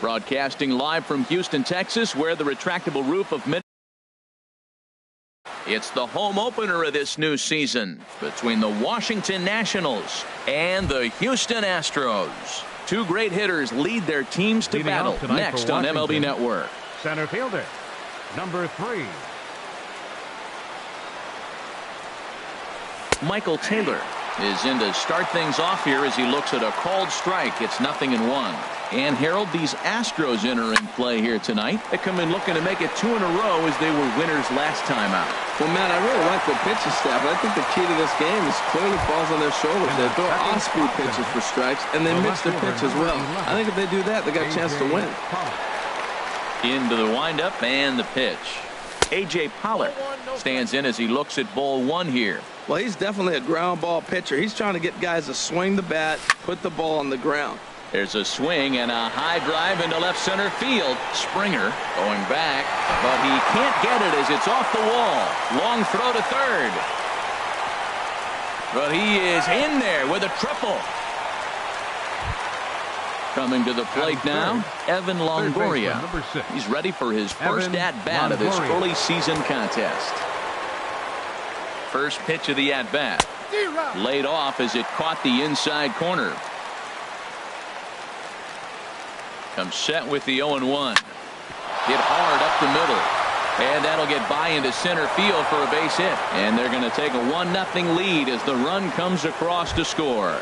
Broadcasting live from Houston, Texas, where the retractable roof of it's the home opener of this new season between the Washington Nationals and the Houston Astros. Two great hitters lead their teams to battle next on MLB Network. Center fielder, number 3. Michael Taylor is in to start things off here as he looks at a called strike. It's 0-1. And Harold, these Astros entering play here tonight. They come in looking to make it 2 in a row as they were winners last time out. Well, Matt, I really like the pitching staff. I think the key to this game is clearly falls on their shoulders. They throw off-speed pitches for strikes, and they mix their pitch as well. I think if they do that, they got a chance to win. Into the windup and the pitch. A.J. Pollard stands in as he looks at ball 1 here. Well, he's definitely a ground ball pitcher. He's trying to get guys to swing the bat, put the ball on the ground. There's a swing and a high drive into left center field. Springer going back, but he can't get it as it's off the wall. Long throw to third. But he is in there with a triple. Coming to the plate now, Evan Longoria. He's ready for his first at-bat of this early season contest. First pitch of the at-bat. Laid off as it caught the inside corner. Comes set with the 0-1. Hit hard up the middle. And that'll get by into center field for a base hit. And they're going to take a 1-0 lead as the run comes across to score.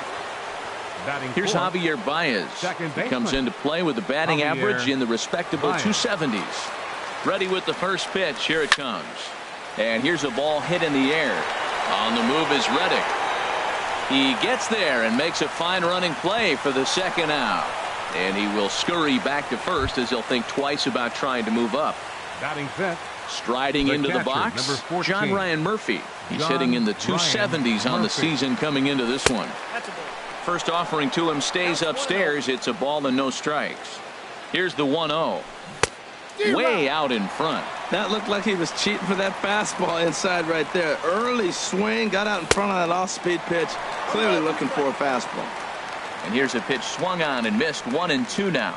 Here's Javier Baez. He comes into play with a batting average in the respectable 270s. Ready with the first pitch. Here it comes. And here's a ball hit in the air. On the move is Reddick. He gets there and makes a fine running play for the second out. And he will scurry back to first as he'll think twice about trying to move up. Batting fifth. Striding into the box, John Ryan Murphy. He's hitting in the 270s on the season coming into this one. First offering to him stays upstairs. It's a ball and no strikes. Here's the 1-0. Way out in front. That looked like he was cheating for that fastball inside right there. Early swing, got out in front of that off-speed pitch. Clearly looking for a fastball. And here's a pitch swung on and missed. 1-2 now.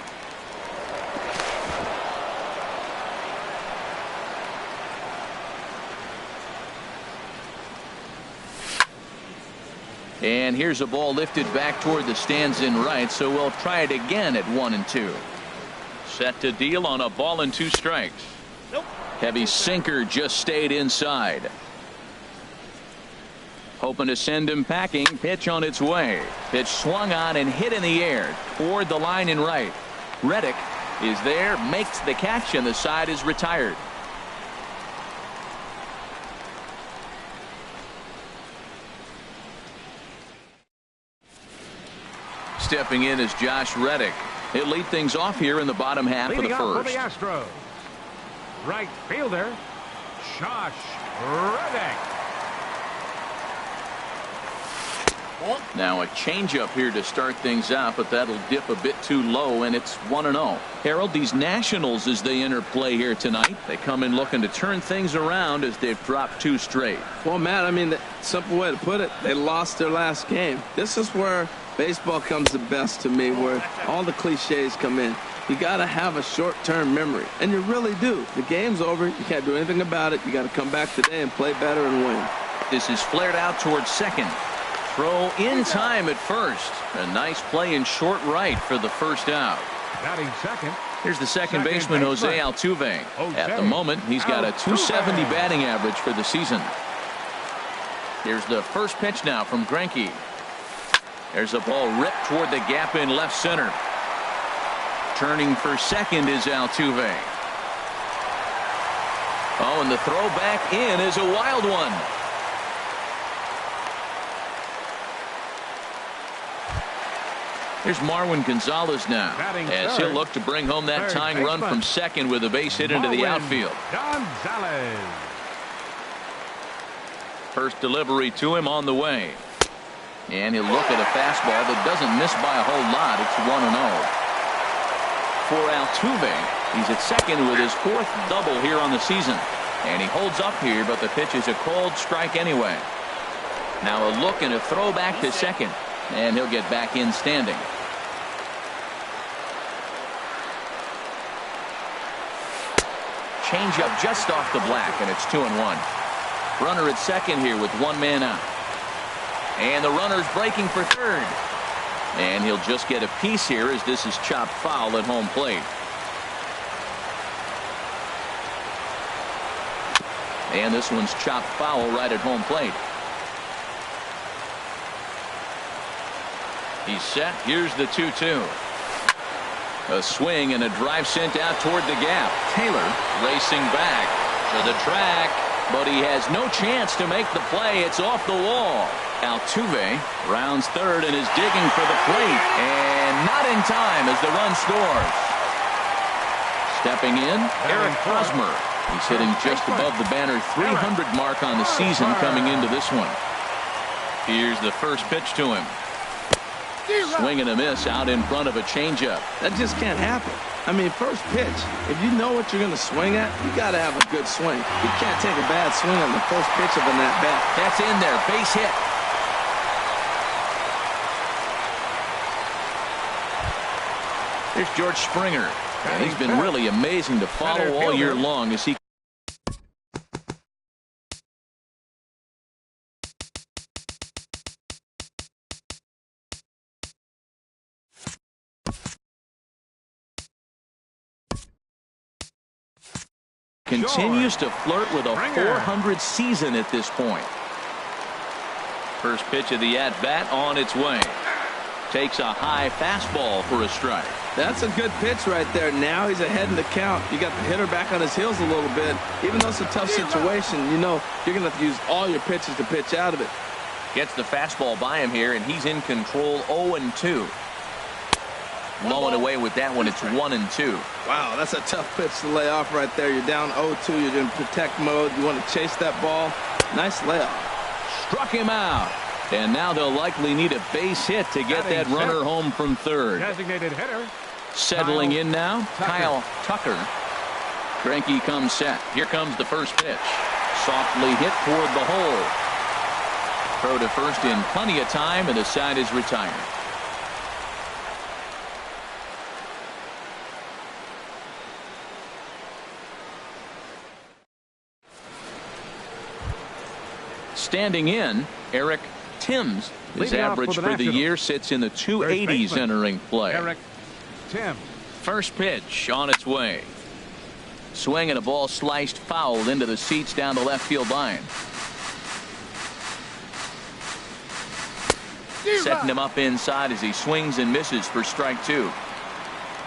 And here's a ball lifted back toward the stands in right, so we'll try it again at 1-2. Set to deal on a ball and 2 strikes. Heavy sinker just stayed inside. Hoping to send him packing. Pitch on its way. Pitch swung on and hit in the air toward the line in right. Reddick is there, makes the catch, and the side is retired. Stepping in is Josh Reddick. He'll lead things off here in the bottom half of the first. For the Astros, right fielder, Josh Reddick. Now a changeup here to start things out, but that'll dip a bit too low, and it's 1-0. Harold, these Nationals, as they enter play here tonight, they come in looking to turn things around as they've dropped 2 straight. Well, Matt, I mean, the simple way to put it, they lost their last game. This is where baseball comes the best to me, where all the cliches come in. You got to have a short-term memory, and you really do. The game's over. You can't do anything about it. You got to come back today and play better and win. This is flared out towards second. Throw in time at first. A nice play in short right for the first out. Batting second. Here's the second baseman, Jose Altuve. At the moment, he's got a 270 batting average for the season. Here's the first pitch now from Greinke. There's a ball ripped toward the gap in left center. Turning for second is Altuve. Oh, and the throw back in is a wild one. Here's Marwin Gonzalez now as he'll look to bring home that tying run from second with a base hit into the outfield. Gonzalez. First delivery to him on the way. And he'll look at a fastball that doesn't miss by a whole lot. It's 1-0. For Altuve, he's at second with his 4th double here on the season. And he holds up here, but the pitch is a called strike anyway. Now a look and a throw back to second. And he'll get back in standing. Changeup just off the black, and it's 2-1. Runner at second here with one man out. And the runner's breaking for third. And he'll just get a piece here as this is chopped foul at home plate. And this one's chopped foul right at home plate. He's set. Here's the 2-2. A swing and a drive sent out toward the gap. Taylor racing back to the track, but he has no chance to make the play. It's off the wall. Altuve rounds third and is digging for the plate, and not in time as the run scores. Stepping in, Eric Hosmer. He's hitting just above the banner 300 mark on the season coming into this one. Here's the first pitch to him. Swing and a miss out in front of a changeup. That just can't happen. I mean, first pitch, if you know what you're going to swing at, you got to have a good swing. You can't take a bad swing on the first pitch of an at-bat. That's in there. Base hit. There's George Springer. And he's been really amazing to follow all year long as he continues to flirt with a 400 season at this point. First pitch of the at-bat on its way. Takes a high fastball for a strike. That's a good pitch right there. Now he's ahead in the count. You got the hitter back on his heels a little bit. Even though it's a tough situation, you know you're going to have to use all your pitches to pitch out of it. Gets the fastball by him here, and he's in control 0-2. Blowing away with that one. It's 1-2. Wow, that's a tough pitch to lay off right there. You're down 0-2. You're in protect mode. You want to chase that ball. Nice layoff. Struck him out. And now they'll likely need a base hit to get that runner home from third. Designated hitter. Settling in now, Kyle Tucker. Greinke comes set. Here comes the first pitch. Softly hit toward the hole. Throw to first in plenty of time, and the side is retired. Standing in, Eric Timms. His average for the year sits in the 280s entering play. Eric Timms. First pitch on its way. Swing and a ball sliced foul into the seats down the left field line. Setting him up inside as he swings and misses for strike two.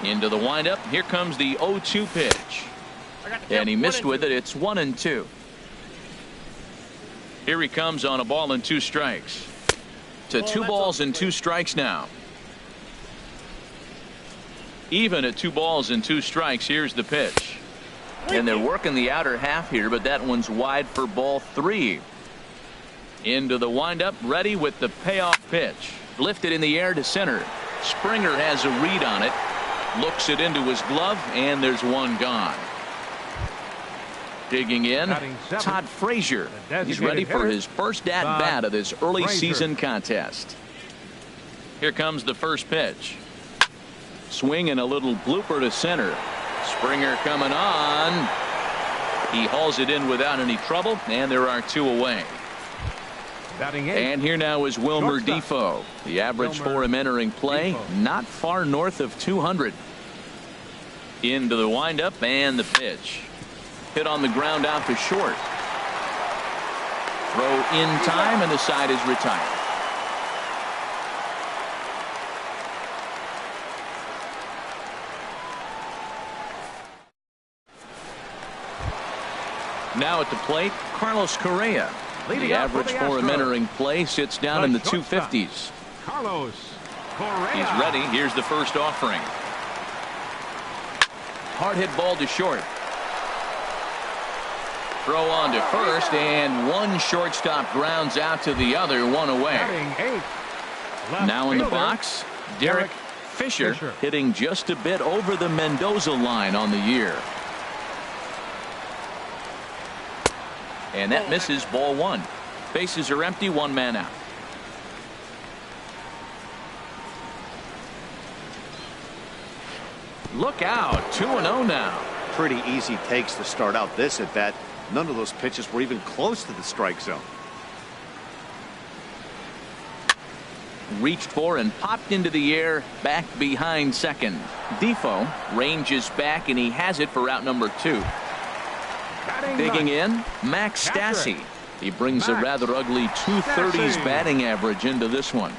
Into the windup. Here comes the 0-2 pitch. And he missed with it. It's 1-2. Here he comes on a ball and two strikes. To 2 balls and 2 strikes now. Even at 2 balls and 2 strikes. Here's the pitch. And they're working the outer half here, but that one's wide for ball 3. Into the windup, ready with the payoff pitch. Lifted in the air to center. Springer has a read on it. Looks it into his glove, and there's one gone. Digging in, Todd Frazier. He's ready for his first at-bat of this early season contest. Here comes the first pitch. Swing and a little blooper to center. Springer coming on. He hauls it in without any trouble, and there are 2 away. And here now is Wilmer Defoe. The average for him entering play, not far north of 200. Into the windup and the pitch. Hit on the ground out to short. Throw in time, and the side is retired. Now at the plate, Carlos Correa. The average for him entering play sits down in the 250s. Carlos Correa. He's ready. Here's the first offering. Hard hit ball to short. Throw on to first, and one shortstop grounds out to the other, 1 away. Now in the box, Derek Fisher hitting just a bit over the Mendoza line on the year. And that misses, ball 1. Bases are empty, 1 man out. Look out, 2-0 now. pretty easy takes to start out this at bat. None of those pitches were even close to the strike zone. Reached for and popped into the air back behind second. Defoe ranges back and he has it for out number 2. Digging in, Max Stassi. He brings a rather ugly 230s batting average into this one.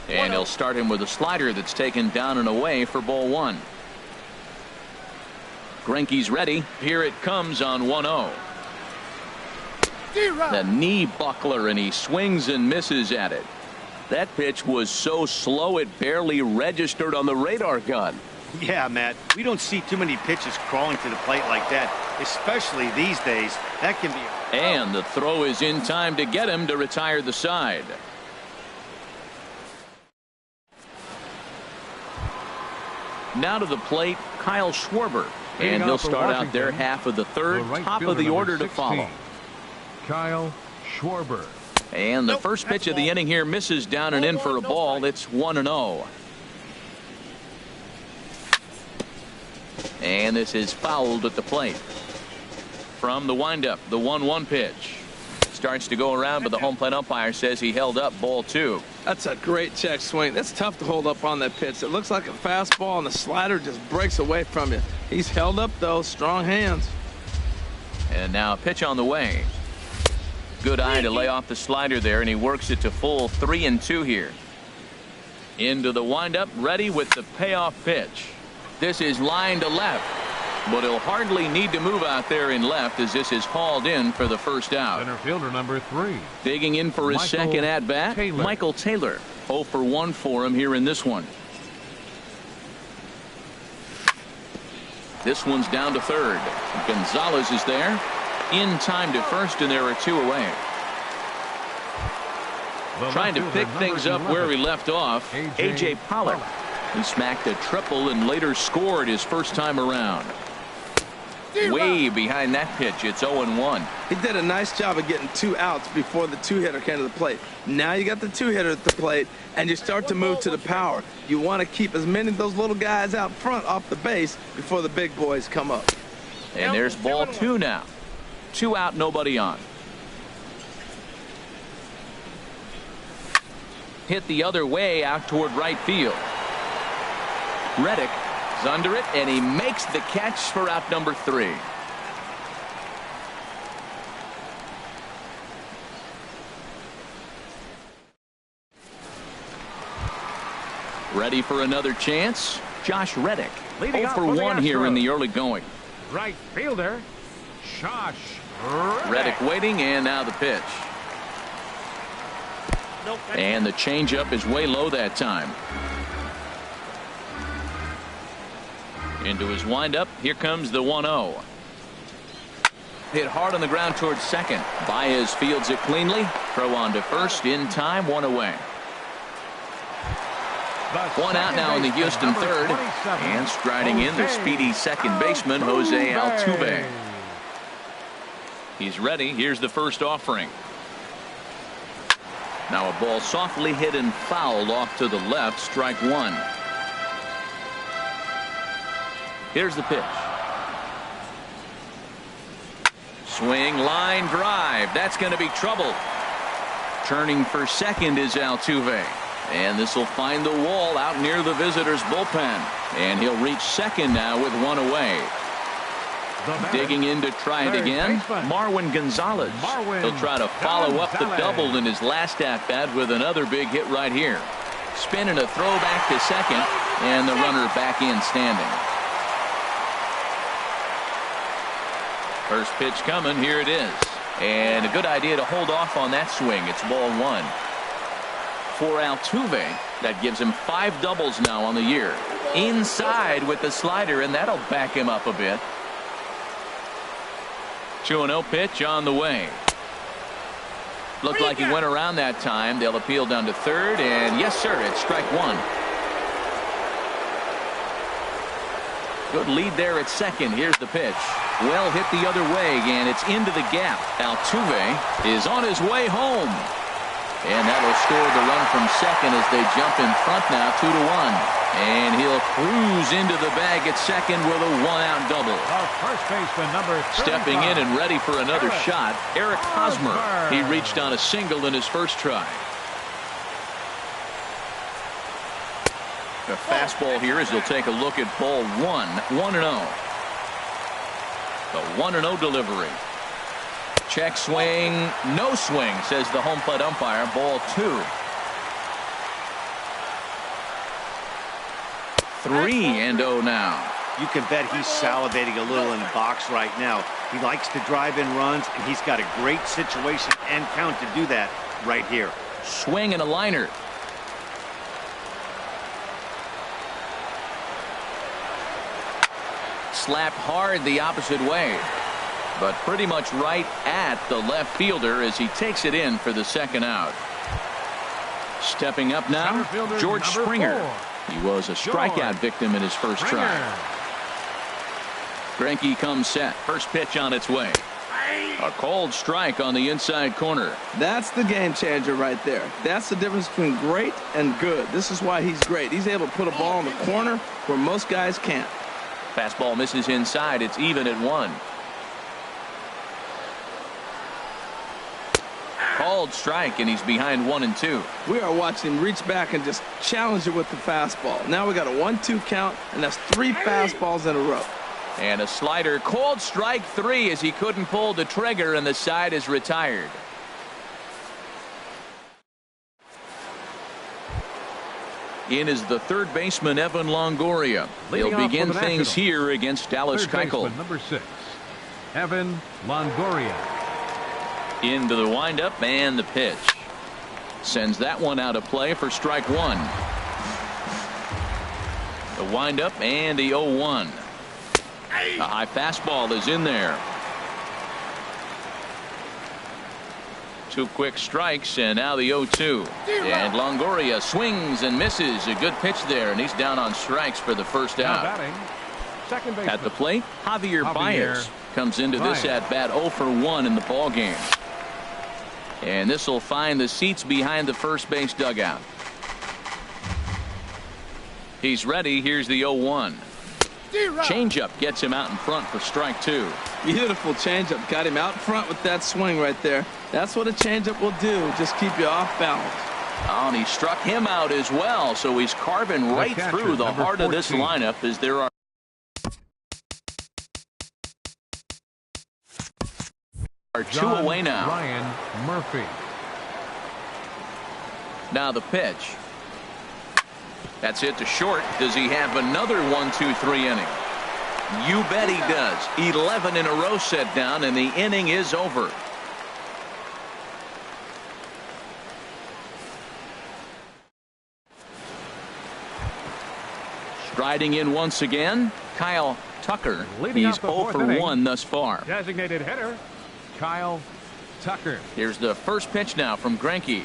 And he'll start him with a slider that's taken down and away for ball 1. Greinke's ready. Here it comes on 1-0. The knee buckler, and he swings and misses at it. That pitch was so slow it barely registered on the radar gun. Yeah, Matt, we don't see too many pitches crawling to the plate like that, especially these days. That can be. And the throw is in time to get him to retire the side. Now to the plate, Kyle Schwarber. And he'll start out there half of the third, top of the order to follow. Kyle Schwarber. And the first pitch of the inning here misses down and in for a ball. It's 1-0. And this is fouled at the plate. From the windup, the 1-1 pitch. Starts to go around, but the home plate umpire says he held up ball 2. That's a great check swing. That's tough to hold up on that pitch. It looks like a fastball, and the slider just breaks away from you. He's held up, though. Strong hands. And now a pitch on the way. Good eye to lay off the slider there, and he works it to full 3-2 here. Into the windup, ready with the payoff pitch. This is line to left, but he'll hardly need to move out there in left as this is hauled in for the first out. Center fielder number 3. Digging in for his second at bat, Michael Taylor. 0 for 1 for him here in this one. This one's down to third. Gonzalez is there. In time to first, and there are 2 away. Trying to pick things up where he left off, A.J. Pollock. He smacked a triple and later scored his first time around. Way behind that pitch. It's 0-1. He did a nice job of getting 2 outs before the 2-hitter came to the plate. Now you got the 2-hitter at the plate, and you start to move to the power. You want to keep as many of those little guys out front off the base before the big boys come up. And there's ball 2 now. 2 out, nobody on. Hit the other way out toward right field. Reddick is under it, and he makes the catch for out number 3. Ready for another chance? Josh Reddick. 0 for 1 here in the early going. Right fielder, Josh Reddick waiting, and now the pitch. And the changeup is way low that time. Into his windup. Here comes the 1-0. Hit hard on the ground towards second. Baez fields it cleanly. Throw on to first in time. 1 away. 1 out now in the Houston third. And striding in the speedy second baseman, Jose Altuve. He's ready. Here's the first offering. Now a ball softly hit and fouled off to the left. Strike 1. Here's the pitch. Swing, line drive. That's going to be trouble. Turning for second is Altuve. And this will find the wall out near the visitors' bullpen. And he'll reach second now with 1 away. Digging in to try it again, Marwin Gonzalez. He'll try to follow up the double in his last at-bat with another big hit right here. Spin and a throw back to second, and the runner back in standing. First pitch coming. Here it is. And a good idea to hold off on that swing. It's ball 1. For Altuve, that gives him 5 doubles now on the year. Inside with the slider, and that'll back him up a bit. 2-0 pitch on the way. Looked like he went around that time. They'll appeal down to third, and yes, sir, it's strike 1. Good lead there at second. Here's the pitch. Well hit the other way, and it's into the gap. Altuve is on his way home. And that'll score the run from second as they jump in front now 2-1. And he'll cruise into the bag at second with a one-out double. First baseman number 35. Stepping in and ready for another shot, Eric Hosmer. He reached on a single in his first try. The fastball here as he'll take a look at ball 1, 1-0. The 1-0 delivery. Check swing, no swing, says the home plate umpire. Ball 2. 3-0 now. You can bet he's salivating a little in the box right now. He likes to drive in runs, and he's got a great situation and count to do that right here. Swing and a liner. Slapped hard the opposite way, but pretty much right at the left fielder as he takes it in for the second out. Stepping up now, George Springer. 4. He was a strikeout victim in his first try. Greinke comes set. First pitch on its way. A called strike on the inside corner. That's the game changer right there. That's the difference between great and good. This is why he's great. He's able to put a ball in the corner where most guys can't. Fastball misses inside. It's even at 1. Called strike, and he's behind 1-2. We are watching him reach back and just challenge it with the fastball. Now we got a 1-2 count, and that's 3 fastballs in a row. And a slider. Called strike 3 as he couldn't pull the trigger, and the side is retired. In is the third baseman, Evan Longoria. They'll begin things here against Dallas Keuchel. Number 6, Evan Longoria. Into the windup and the pitch. Sends that one out of play for strike 1. The windup and the 0-1. A high fastball is in there. 2 quick strikes, and now the 0-2. And Longoria swings and misses. A good pitch there, and he's down on strikes for the first out. Batting, second baseman. At the plate, Javier Baez comes into this at bat 0 for 1 in the ball game. And this will find the seats behind the first base dugout. He's ready. Here's the 0-1. Changeup gets him out in front for strike 2. Beautiful changeup. Got him out front with that swing right there. That's what a changeup will do. Just keep you off balance. Oh, and he struck him out as well. So he's carving right through the heart of this lineup as there are 2 away now. Ryan Murphy. Now the pitch. That's it to short. Does he have another 1-2-3 inning? You bet he does. 11 in a row set down, and the inning is over. Striding in once again, Kyle Tucker. He's 0 for 1 thus far. Designated hitter, Kyle Tucker. Here's the first pitch now from Greinke.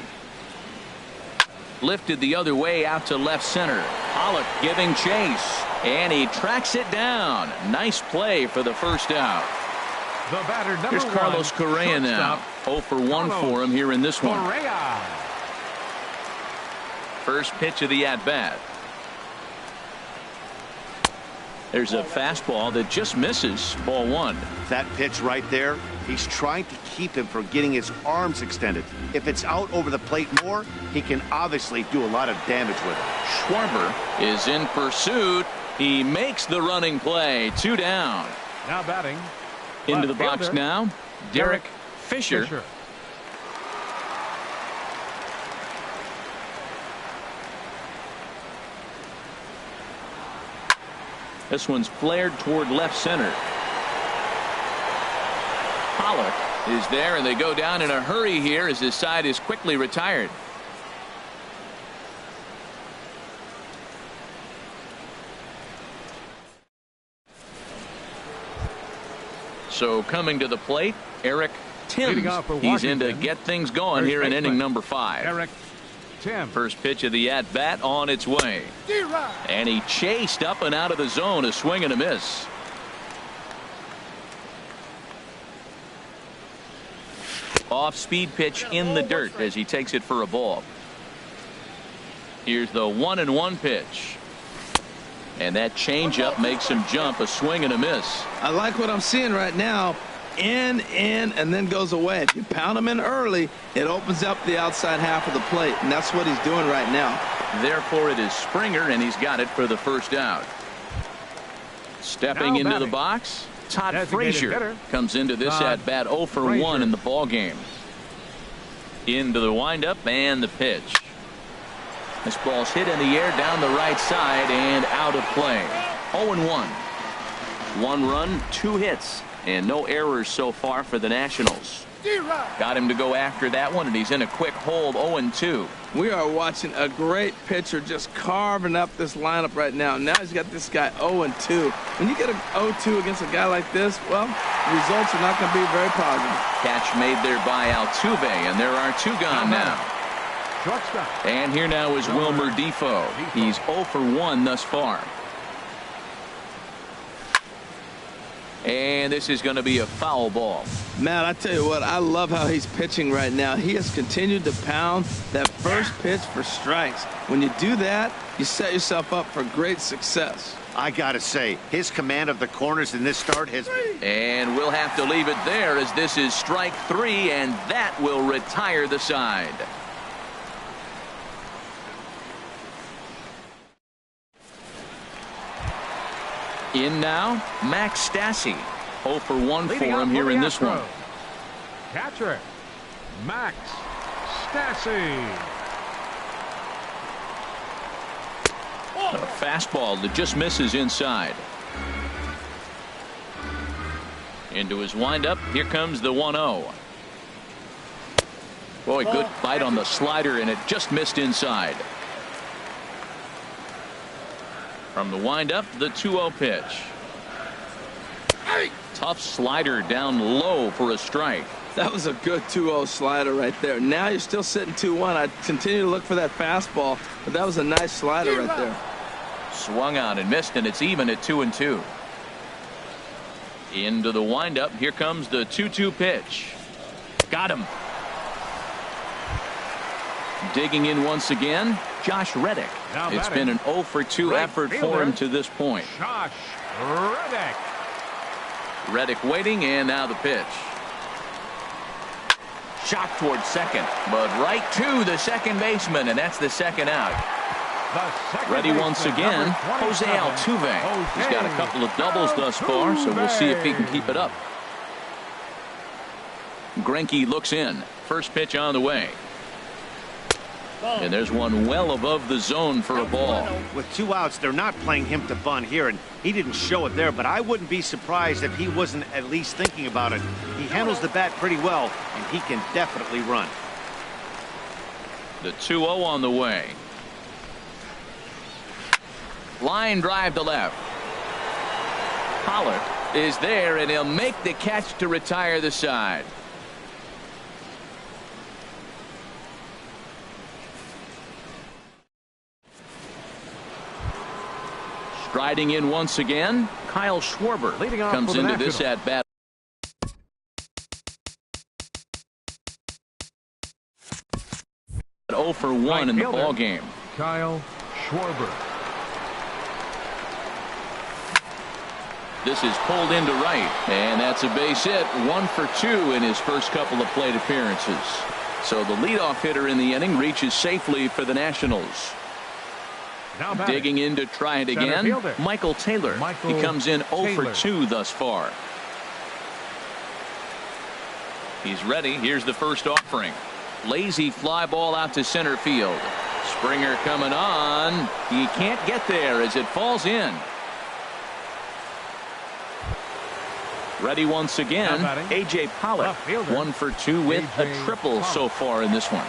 Lifted the other way out to left center. Pollock giving chase, and he tracks it down. Nice play for the first out. The batter, number Here's Carlos Correa now. 0 for 1 for him here in this one. Correa. First pitch of the at-bat. There's a fastball that just misses. Ball 1. That pitch right there, he's trying to keep him from getting his arms extended. If it's out over the plate more, he can obviously do a lot of damage with it. Schwarber is in pursuit. He makes the running play. 2 down. Now batting. Into the box now, Derek Fisher. This one's flared toward left center. Pollock is there, and they go down in a hurry here as his side is quickly retired. So coming to the plate, Eric Timms. He's in to get things going here in inning number 5. Eric Timms. First pitch of the at-bat on its way. And he chased up and out of the zone, a swing and a miss. Off-speed pitch in the dirt as he takes it for a ball. Here's the 1-1 pitch. And that changeup makes him jump. A swing and a miss. I like what I'm seeing right now. In, and then goes away. If you pound him in early, it opens up the outside half of the plate, and that's what he's doing right now. Therefore, it is Springer, and he's got it for the first out. Stepping into the box, Todd Frazier comes into this at-bat 0 for 1 in the ball game. Into the windup and the pitch. This ball's hit in the air down the right side and out of play. 0-1. 1 run, 2 hits, and no errors so far for the Nationals. Got him to go after that one, and he's in a quick hold. 0-2. We are watching a great pitcher just carving up this lineup right now. Now he's got this guy 0-2. When you get a 0-2 against a guy like this, well, the results are not going to be very positive. Catch made there by Altuve, and there are 2 gone now. And here now is Wilmer Defoe. He's 0 for 1 thus far. And this is going to be a foul ball. Matt, I tell you what, I love how he's pitching right now. He has continued to pound that first pitch for strikes. When you do that, you set yourself up for great success. I gotta say, his command of the corners in this start has... And we'll have to leave it there as this is strike 3, and that will retire the side. In now, Max Stassi. 0 for 1 for him here in this one. Catcher, Max Stassi. A fastball that just misses inside. Into his windup. Here comes the 1-0. Boy, good bite on the slider, and it just missed inside. From the windup, the 2-0 pitch. Tough slider down low for a strike. That was a good 2-0 slider right there. Now you're still sitting 2-1. I'd continue to look for that fastball, but that was a nice slider right there. Swung on and missed, and it's even at 2-2. Into the windup. Here comes the 2-2 pitch. Got him. Digging in once again, Josh Reddick. It's been an 0 for 2 effort for him to this point. Josh Reddick. Reddick waiting, and now the pitch. Shot towards second, but right to the second baseman, and that's the second out. Ready once again, Jose Altuve. He's got a couple of doubles thus far, so we'll see if he can keep it up. Greinke looks in. First pitch on the way. And there's one well above the zone for a ball. With 2 outs, they're not playing him to bunt here, and he didn't show it there, but I wouldn't be surprised if he wasn't at least thinking about it. He handles the bat pretty well, and he can definitely run. The 2-0 on the way. Line drive to left. Pollard is there, and he'll make the catch to retire the side. Striding in once again, Kyle Schwarber comes into this at bat. At 0 for 1 in the ball game. Kyle Schwarber. This is pulled into right, and that's a base hit. 1 for 2 in his first couple of plate appearances. So the leadoff hitter in the inning reaches safely for the Nationals. Digging in to try it again, Michael Taylor. He comes in 0 for 2 thus far. He's ready. Here's the first offering. Lazy fly ball out to center field. Springer coming on. He can't get there as it falls in. Ready once again, A.J. Pollock. 1 for 2 with a triple so far in this one.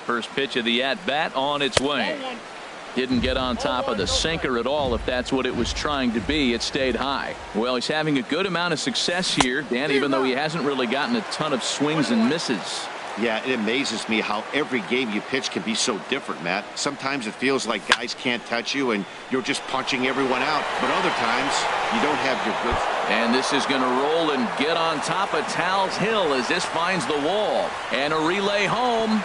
First pitch of the at-bat on its way. Didn't get on top of the sinker at all, if that's what it was trying to be. It stayed high. Well, he's having a good amount of success here, Dan, even though he hasn't really gotten a ton of swings and misses. Yeah, it amazes me how every game you pitch can be so different, Matt. Sometimes it feels like guys can't touch you and you're just punching everyone out. But other times, you don't have your good. And this is going to roll and get on top of Tal's Hill as this finds the wall. And a relay home.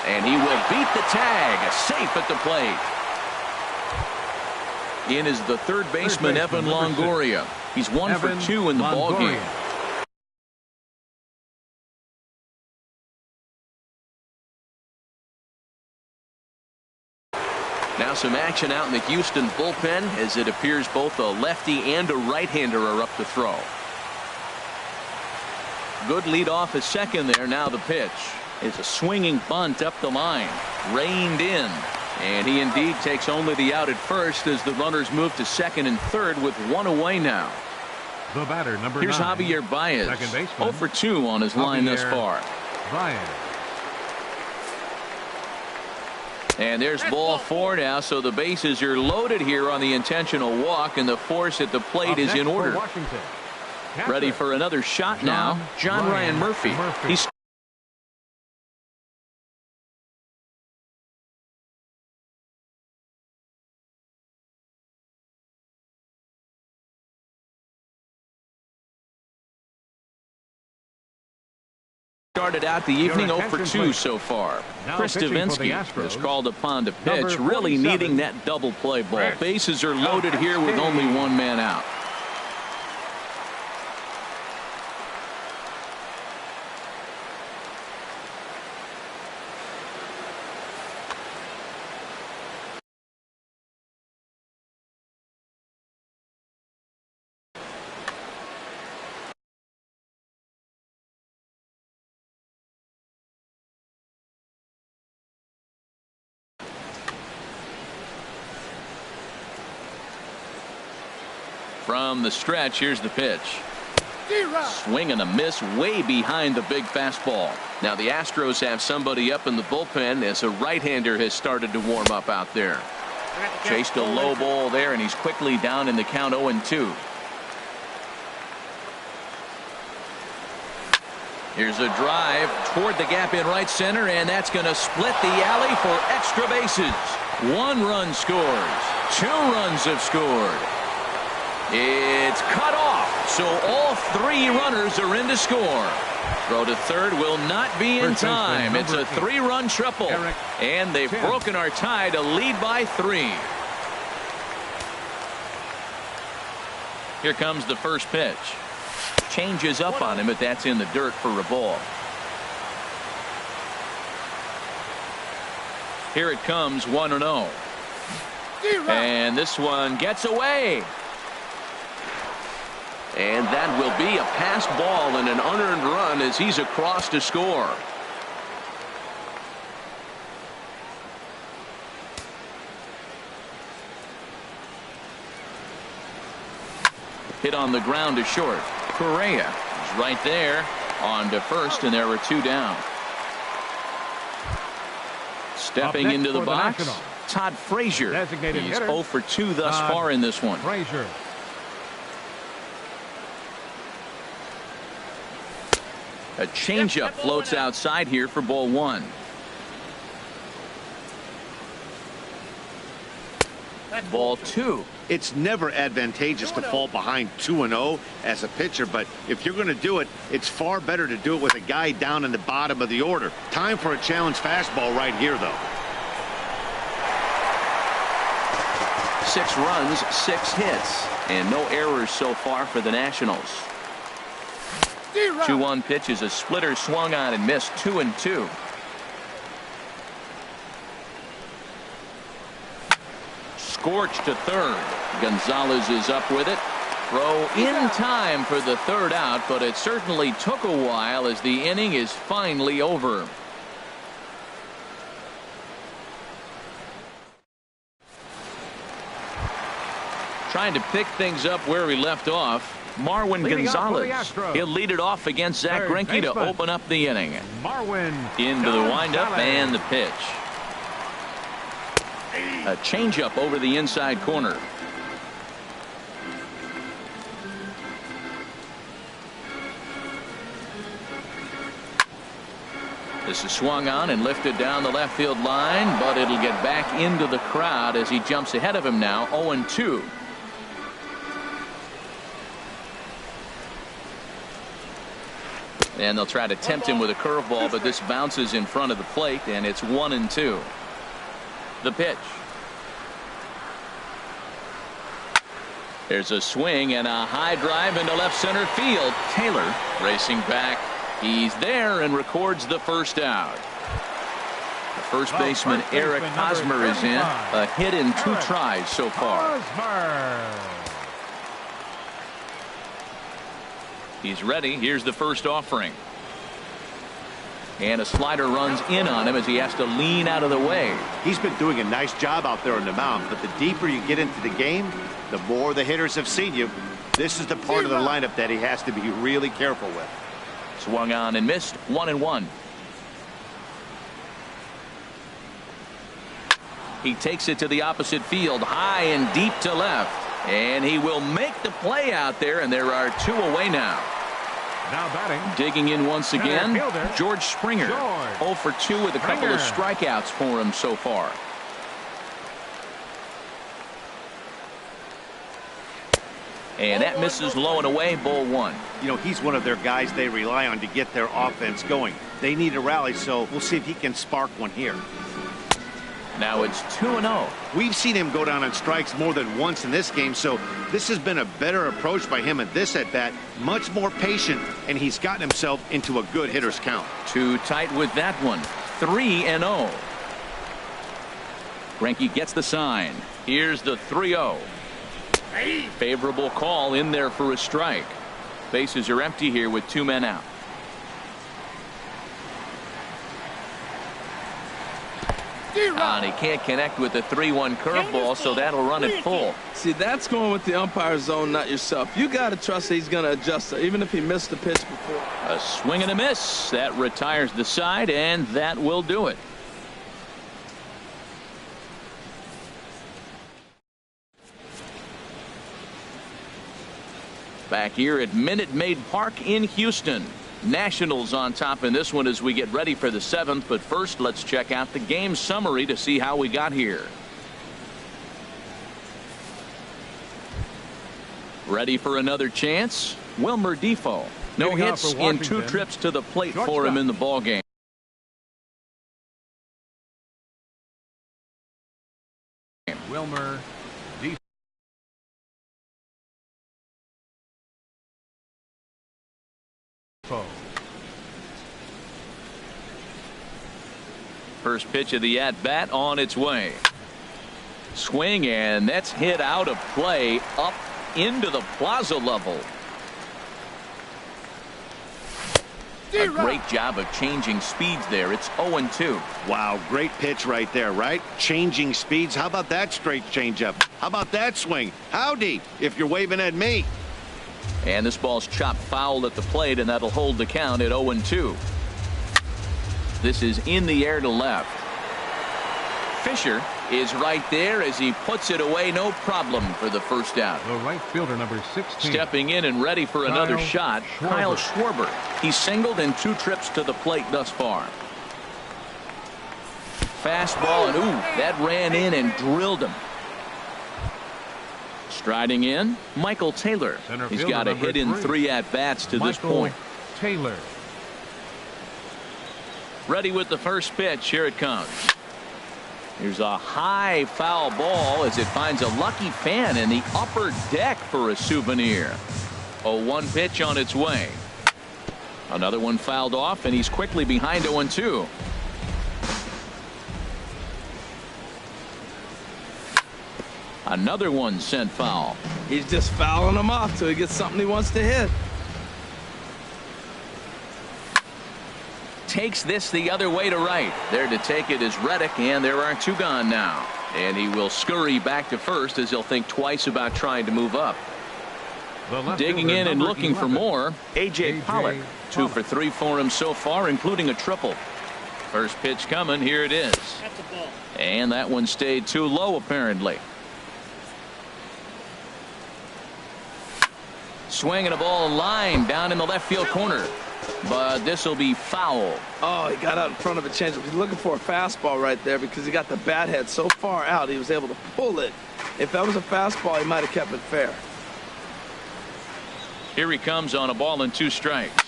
And he will beat the tag. Safe at the plate. In is the third baseman, Evan Longoria. He's 1 for 2 in the ballgame. Now some action out in the Houston bullpen as it appears both a lefty and a right-hander are up to throw. Good lead off at second there. Now the pitch. It's a swinging bunt up the line. Reined in. And he indeed takes only the out at first as the runners move to second and third with one away now. The batter, number 9. Here's Javier Baez. Second baseman. 0 for 2 on his line thus far. Baez. And there's ball 4 now, so the bases are loaded here on the intentional walk, and the force at the plate is in order. Ready for another shot now, John Ryan Murphy. He's started out the evening 0 for 2 so far. Chris Davinsky is called upon to pitch, really needing that double play ball. Bases are loaded here with only one man out. From the stretch, here's the pitch. Swing and a miss way behind the big fastball. Now the Astros have somebody up in the bullpen as a right-hander has started to warm up out there. Chased a low ball there, and he's quickly down in the count 0-2. Here's a drive toward the gap in right center, and that's going to split the alley for extra bases. 1 run scores. 2 runs have scored. It's cut off, so all 3 runners are in to score. Throw to third will not be in time. It's a 3-run triple, and they've broken our tie to lead by 3. Here comes the first pitch. Changes up on him, but that's in the dirt for a ball. Here it comes, 1-0. And this one gets away. And that will be a passed ball and an unearned run as he's across to score. Hit on the ground to short. Correa is right there on to first, and there are 2 down. Stepping into the box, Todd Frazier. He's 0 for 2 thus far in this one. Frazier. A changeup floats outside here for ball 1. Ball 2. It's never advantageous to fall behind 2-0 as a pitcher, but if you're going to do it, it's far better to do it with a guy down in the bottom of the order. Time for a challenge fastball right here, though. 6 runs, 6 hits, and no errors so far for the Nationals. 2-1 pitch is a splitter swung on and missed. 2-2. Scorched to third. Gonzalez is up with it. Throw in time for the third out, but it certainly took a while as the inning is finally over. Trying to pick things up where we left off. Marwin Gonzalez. He'll lead it off against Zach Greinke to open up the inning. Marwin Into the windup and the pitch. A changeup over the inside corner. This is swung on and lifted down the left field line, but it'll get back into the crowd as he jumps ahead of him now. 0-2. And they'll try to tempt him with a curveball, but this bounces in front of the plate, and it's 1-2. The pitch. There's a swing and a high drive into left center field. Taylor racing back. He's there and records the first out. The first baseman Eric Hosmer is in. A hit in 2 tries so far. He's ready. Here's the first offering. And a slider runs in on him as he has to lean out of the way. He's been doing a nice job out there on the mound, but the deeper you get into the game, the more the hitters have seen you. This is the part of the lineup that he has to be really careful with. Swung on and missed. 1-1. He takes it to the opposite field, high and deep to left, and he will make the play out there, and there are 2 away now. Now batting. Digging in once again, George Springer. 0 for 2 with a couple of strikeouts for him so far. And that misses low and away. Ball 1. You know, he's one of their guys they rely on to get their offense going. They need a rally, so we'll see if he can spark one here. Now it's 2-0. We've seen him go down on strikes more than once in this game, so this has been a better approach by him at this at-bat. Much more patient, and he's gotten himself into a good hitter's count. Too tight with that one. 3-0. Greinke gets the sign. Here's the 3-0. Favorable call in there for a strike. Bases are empty here with 2 men out. And he can't connect with the 3-1 curveball, so that'll run it full. See, that's going with the umpire's zone, not yourself. You got to trust that he's going to adjust it, even if he missed the pitch before. A swing and a miss. That retires the side, and that will do it. Back here at Minute Maid Park in Houston. Nationals on top in this one as we get ready for the 7th. But first, let's check out the game summary to see how we got here. Ready for another chance? Wilmer Defoe. No hits in 2 trips to the plate for him in the ballgame. Wilmer Defoe. First pitch of the at-bat on its way. Swing, and that's hit out of play up into the plaza level. A great job of changing speeds there. It's 0-2. Wow, great pitch right there, right? Changing speeds. How about that straight changeup? How about that swing? Howdy, if you're waving at me. And this ball's chopped foul at the plate, and that'll hold the count at 0-2. This is in the air to left. Fisher is right there as he puts it away. No problem for the first out. The right fielder, number 16. Stepping in and ready for another shot, Kyle Schwarber. He's singled in 2 trips to the plate thus far. Fastball, and ooh, that ran in and drilled him. Striding in, Michael Taylor. He's got a hit in 3 at-bats to this point. Taylor. Ready with the first pitch. Here it comes. Here's a high foul ball as it finds a lucky fan in the upper deck for a souvenir. A 1 pitch on its way. Another one fouled off, and he's quickly behind 0-2. Another one sent foul. He's just fouling them off till he gets something he wants to hit. Takes this the other way to right. There to take it is Reddick, and there are 2 gone now. And he will scurry back to first as he'll think twice about trying to move up. Digging in and looking for more, A.J. Pollock. 2 for 3 for him so far, including a triple. First pitch coming. Here it is. And that one stayed too low, apparently. Swinging a ball line down in the left field corner. But this will be foul. Oh, he got out in front of a changeup. He's looking for a fastball right there because he got the bat head so far out he was able to pull it. If that was a fastball, he might have kept it fair. Here he comes on a ball and 2 strikes.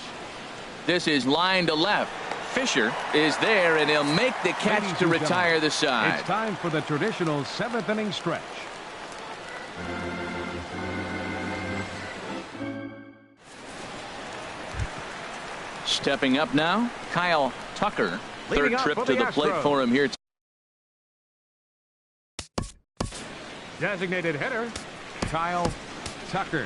This is line to left. Fisher is there, and he'll make the catch to retire the side. It's time for the traditional 7th inning stretch. Stepping up now, Kyle Tucker. Leading Third up trip for to the the plate Astros. for him here. Designated hitter, Kyle Tucker.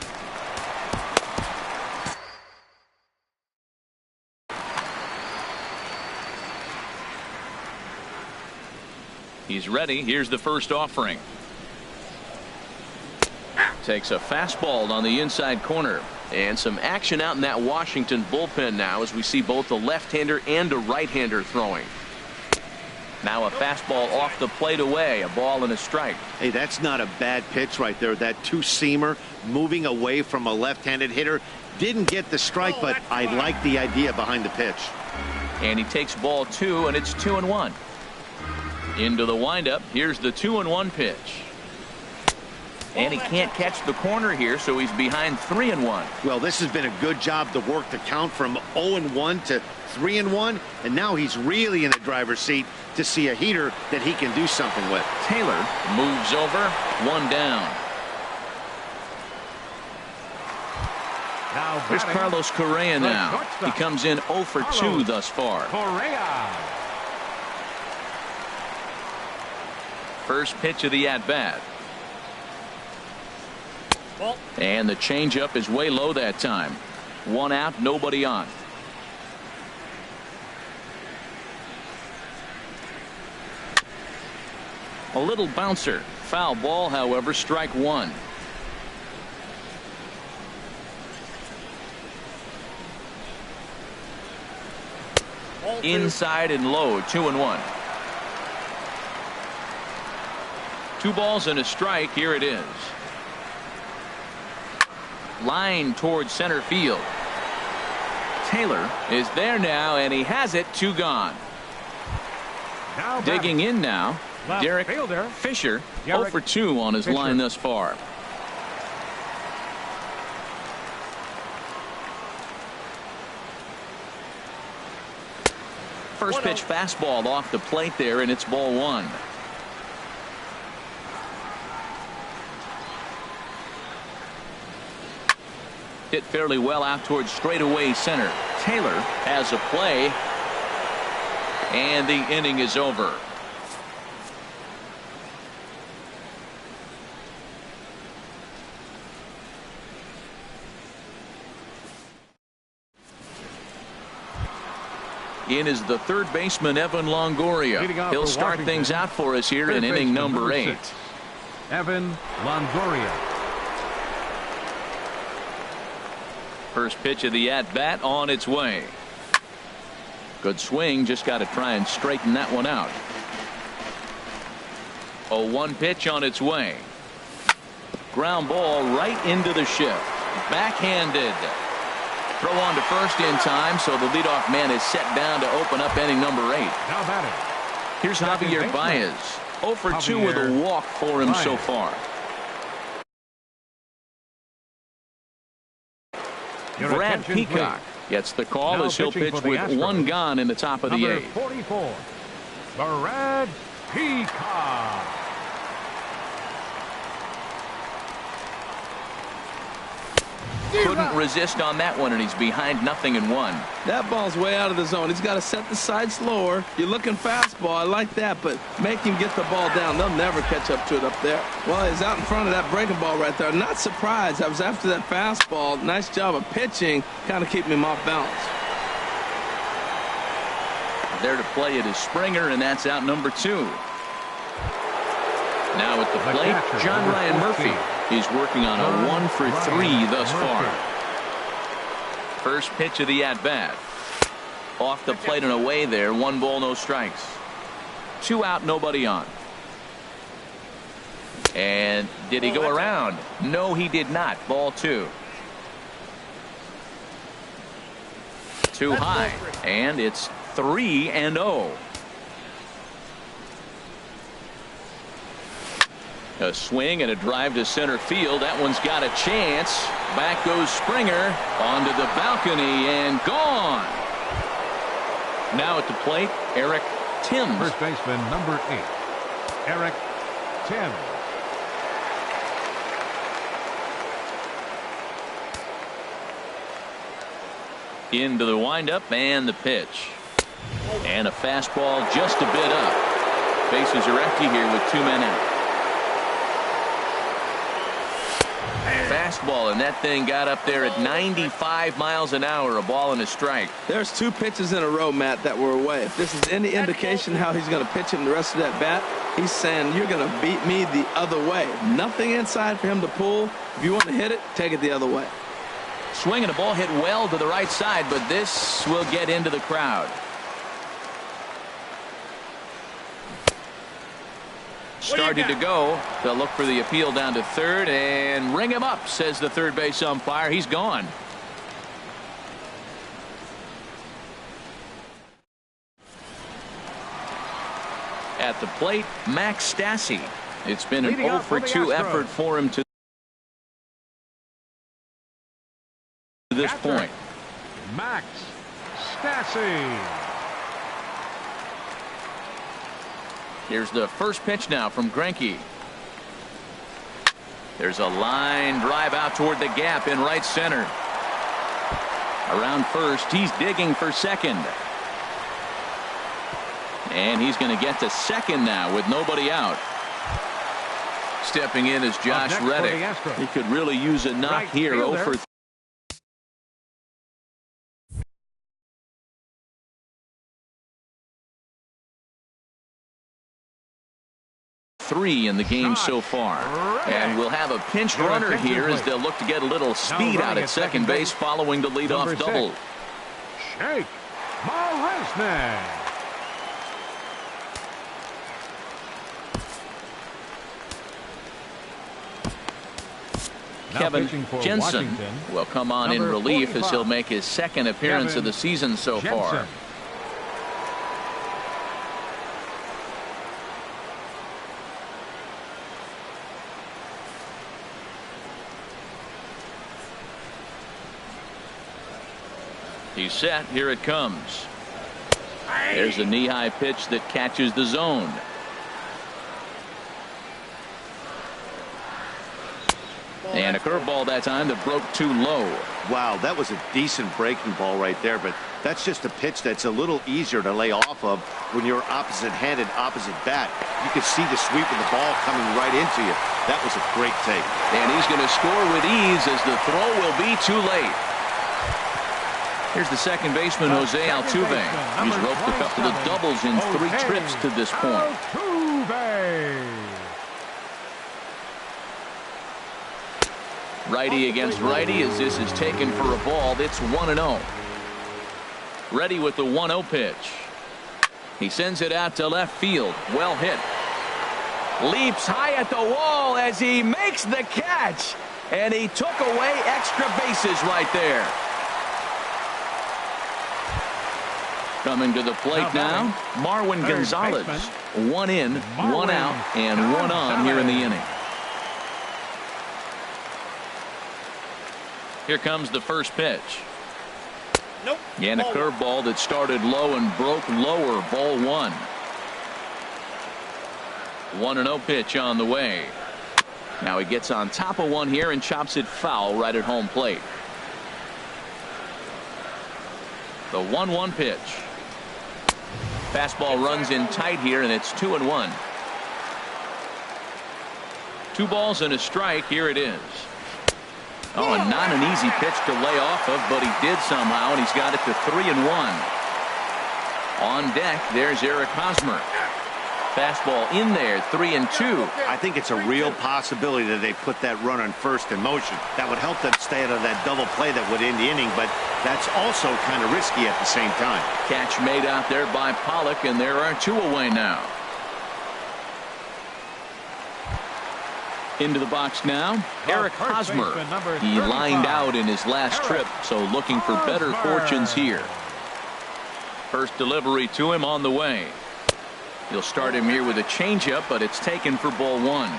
He's ready. Here's the first offering. Takes a fastball on the inside corner. And some action out in that Washington bullpen now as we see both a left-hander and a right-hander throwing. Now a fastball off the plate away. A ball and a strike. Hey, that's not a bad pitch right there. That 2-seamer moving away from a left-handed hitter. Didn't get the strike, but I like the idea behind the pitch. And he takes ball 2, and it's 2-1. Into the windup. Here's the 2-1 pitch. And he can't catch the corner here, so he's behind 3-1. Well, this has been a good job to work the count from 0-1 to 3-1, and now he's really in the driver's seat to see a heater that he can do something with. Taylor moves over. 1 down. Now There's batting, Carlos Correa now. He comes in 0 for 2 thus far. Correa. First pitch of the at-bat. And the changeup is way low that time. 1 out, nobody on. A little bouncer. Foul ball, however, strike 1. Inside and low, 2-1. 2 balls and a strike. Here it is. Line towards center field. Taylor is there now, and he has it. 2 gone. Now Digging in now, left Derek fielder, Fisher. 0 Derek for 2 on his Fisher. line thus far. First pitch fastball off the plate there, and it's ball 1. Hit fairly well out towards straightaway center. Taylor has a play, and the inning is over. In is the third baseman, Evan Longoria. He'll start things out for us here in inning number 8. 6. Evan Longoria. First pitch of the at-bat on its way. Good swing, just got to try and straighten that one out. 0-1 pitch on its way. Ground ball right into the shift. Backhanded. Throw on to first in time, so the leadoff man is set down to open up inning number 8. Now batting. Here's Javier Baez. 0 for 2 with a walk for him so far. Brad Peacock gets the call Now as he'll pitching pitch for the with Astros. 1 gone in the top of the Number 8th. 44, Brad Peacock. Couldn't resist on that one, and he's behind 0-1. That ball's way out of the zone. He's got to set the side slower. You're looking fastball. I like that, but make him get the ball down. They'll never catch up to it up there. Well, he's out in front of that breaking ball right there. Not surprised. I was after that fastball. Nice job of pitching, kind of keeping him off balance. There to play it is Springer, and that's out number 2. Now at the plate, John Ryan Murphy. He's working on a 1 for 3 thus far. First pitch of the at-bat. Off the plate and away there. 1 ball, no strikes. 2 out, nobody on. And did he go around? No, he did not. Ball 2. Too high. And it's 3-0. A swing and a drive to center field. That one's got a chance. Back goes Springer onto the balcony and gone. Now at the plate, Eric Timms. First baseman, number 8, Eric Timms. Into the windup and the pitch. And a fastball just a bit up. Bases are empty here with 2 men out. Fastball, and that thing got up there at 95 miles an hour. A ball and a strike. There's 2 pitches in a row, Matt, that were away. If this is any indication how he's going to pitch him the rest of that bat, he's saying you're going to beat me the other way. Nothing inside for him to pull. If you want to hit it, take it the other way. Swing and a ball hit well to the right side, but this will get into the crowd. Started to go. They'll look for the appeal down to third and ring him up, says the third base umpire. He's gone. At the plate, Max Stassi. It's been an 0 for 2 effort for him to this point. Max Stassi. Here's the first pitch now from Greinke. There's a line drive out toward the gap in right center. Around first, he's digging for second. And he's going to get to second now with nobody out. Stepping in is Josh Reddick. He could really use a knock here. 0 for 3 in the game so far. And we'll have a pinch runner here as they'll look to get a little speed out at second base following the leadoff double. Shake Marisnik. Kevin Jensen will come on in relief as he'll make his second appearance of the season so far. He's set. Here it comes. There's a knee-high pitch that catches the zone. And a curveball that time that broke too low. Wow, that was a decent breaking ball right there, but that's just a pitch that's a little easier to lay off of when you're opposite-handed, opposite bat. You could see the sweep of the ball coming right into you. That was a great take. And he's going to score with ease as the throw will be too late. Here's the second baseman, Jose Altuve. He's roped a couple of doubles in 3 trips to this point. Righty against righty as this is taken for a ball. It's 1-0. Ready with the 1-0 pitch. He sends it out to left field. Well hit. Leaps high at the wall as he makes the catch. And he took away extra bases right there. Coming to the plate now, Marwin Gonzalez. 1 in, 1 out, and 1 on here in the inning. Here comes the first pitch. Nope. And a curveball that started low and broke lower. Ball 1. 1-0 pitch on the way. Now he gets on top of one here and chops it foul right at home plate. The 1-1 pitch. Fastball runs in tight here, and it's 2-1. 2 balls and a strike. Here it is. Oh, and not an easy pitch to lay off of, but he did somehow, and he's got it to 3-1. On deck, there's Eric Hosmer. Fastball in there, 3-2. I think it's a real possibility that they put that runner on first in motion. That would help them stay out of that double play that would end the inning, but that's also kind of risky at the same time. Catch made out there by Pollock, and there are 2 away now. Into the box now, Eric Hosmer. He lined out in his last trip, so looking for better fortunes here. First delivery to him on the way. He'll start him here with a changeup, but it's taken for ball 1.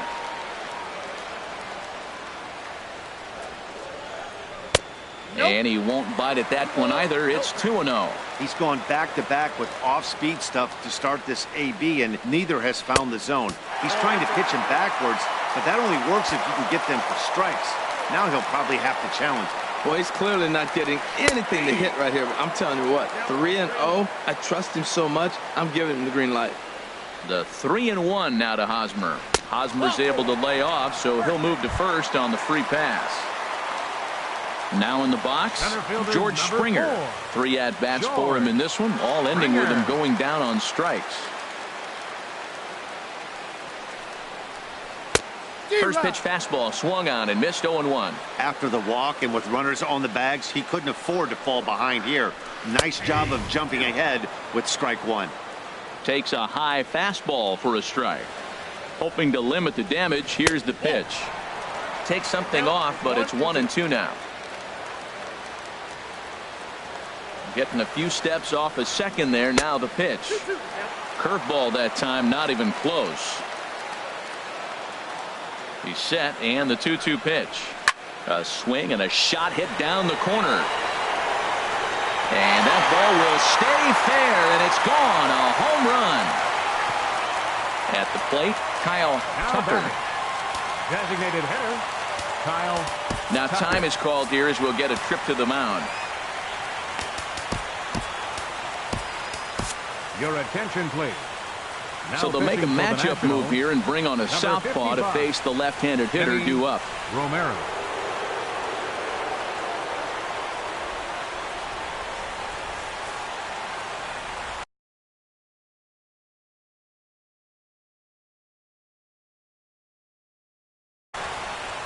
And he won't bite at that one either. It's 2-0. He's gone back-to-back with off-speed stuff to start this AB, and neither has found the zone. He's trying to pitch him backwards, but that only works if you can get them for strikes. Now he'll probably have to challenge. Well, he's clearly not getting anything to hit right here, but I'm telling you what, 3-0, I trust him so much, I'm giving him the green light. The 3-1 now to Hosmer. Hosmer's able to lay off, so he'll move to first on the free pass. Now in the box, George Springer. 3 at-bats for him in this one, all ending with him going down on strikes. First pitch fastball swung on and missed, 0-1. After the walk and with runners on the bags, he couldn't afford to fall behind here. Nice job of jumping ahead with strike 1. Takes a high fastball for a strike. Hoping to limit the damage, here's the pitch. Takes something off, but it's 1-2 now. Getting a few steps off a second there. Now the pitch. Curveball that time, not even close. He's set, and the 2-2 pitch. A swing and a shot hit down the corner. And that ball will stay fair, and it's gone. A home run. At the plate, Kyle Tucker. Designated hitter, Kyle Now Tucker. time is called here as we'll get a trip to the mound. Your attention, please. Now So they'll make a pitching for the matchup move Nationals, here and bring on a southpaw to 55. face the left-handed hitter Eddie due up. Romero.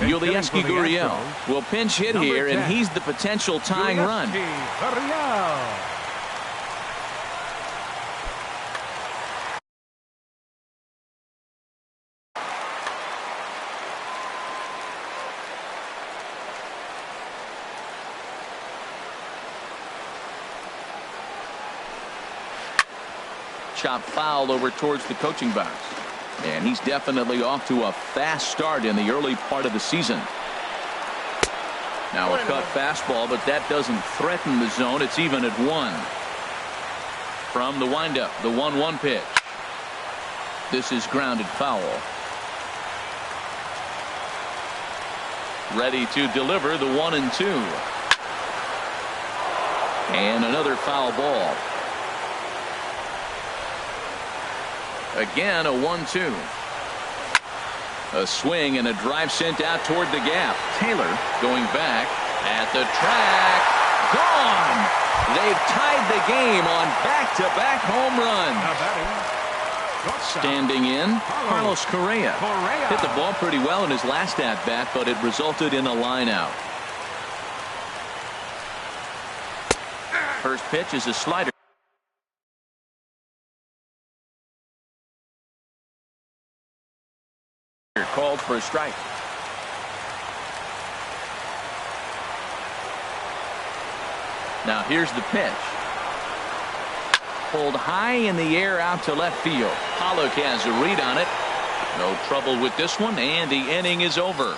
Yulieski Gurriel will pinch hit Number here, and 10. he's the potential tying run. Gurriel. Chop foul over towards the coaching box. And he's definitely off to a fast start in the early part of the season. Now a cut fastball, but that doesn't threaten the zone. It's even at 1. From the windup, the 1-1 pitch. This is grounded foul. Ready to deliver the 1-2. And another foul ball. Again, a 1-2. A swing and a drive sent out toward the gap. Taylor going back at the track. Gone. They've tied the game on back-to-back home runs. Standing in, Carlos Correa. Hit the ball pretty well in his last at-bat, but it resulted in a line out. First pitch is a slider. Called for a strike. Now here's the pitch. Pulled high in the air out to left field. Pollock has a read on it. No trouble with this one, and the inning is over.